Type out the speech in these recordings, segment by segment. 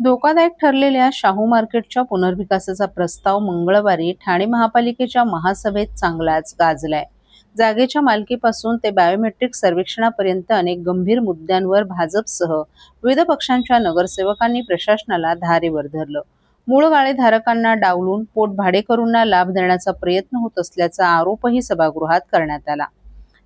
धोकादायक ठरलेल्या शाहू मार्केटच्या पुनर्विकासाचा प्रस्ताव मंगळवारी ठाणे महापालिकेच्या महासभेत चांगलाच गाजलाय. जागेच्या मालकीपासून ते बायोमेट्रिक सर्वेक्षणापर्यंत अनेक गंभीर मुद्द्यांवर भाजपसह विविध पक्षांच्या नगरसेवकांनी प्रशासनाला धारेवर धरलं. मूळ गाळेधारकांना डावलून पोटभाडेकरूंना लाभ देण्याचा प्रयत्न होत असल्याचा आरोपही सभागृहात करण्यात आला.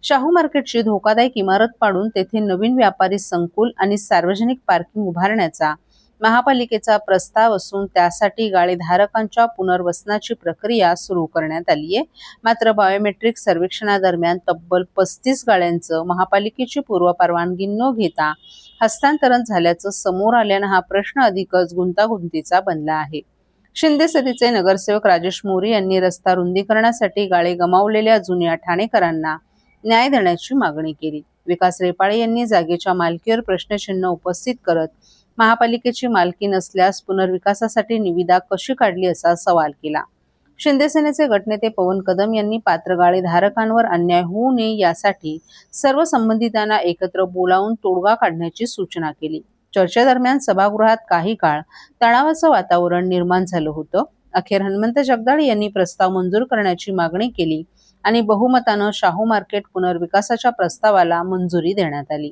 शाहू मार्केटची धोकादायक इमारत पाडून तेथे नवीन व्यापारी संकुल आणि सार्वजनिक पार्किंग उभारण्याचा महापालिकेचा प्रस्ताव असून त्यासाठी गाळेधारकांच्या पुनर्वसनाची प्रक्रिया सुरू करण्यात आली आहे. मात्र बायोमेट्रिक सर्वेक्षणादरम्यान तब्बल 35 गाळ्यांचं महापालिकेची पूर्वपरवानगी न घेता हस्तांतरण झाल्याचं समोर आल्यानं हा प्रश्न अधिकच गुंतागुंतीचा बनला आहे. शिंदे सेनेचे नगरसेवक राजेश मोरे यांनी रस्ता रुंदीकरणासाठी गाळे गमावलेल्या जुन्या ठाणेकरांना न्याय देण्याची मागणी केली. विकास रेपाळे यांनी जागेच्या मालकीवर प्रश्नचिन्ह उपस्थित करत महापालिकेची मालकी नसल्यास पुनर्विकासासाठी निविदा कशी काढली असा सवाल केला. शिंदे सेनेचे गटनेते पवन कदम यांनी पात्र गाळेधारकांवर अन्याय होऊ नये यासाठी सर्व संबंधितांना एकत्र बोलावून तोडगा काढण्याची सूचना केली. चर्चेदरम्यान सभागृहात काही काळ तणावाचं वातावरण निर्माण झालं होतं. अखेर हनुमंत जगदाळे यांनी प्रस्ताव मंजूर करण्याची मागणी केली आणि बहुमतानं शाहू मार्केट पुनर्विकासाच्या प्रस्तावाला मंजुरी देण्यात आली.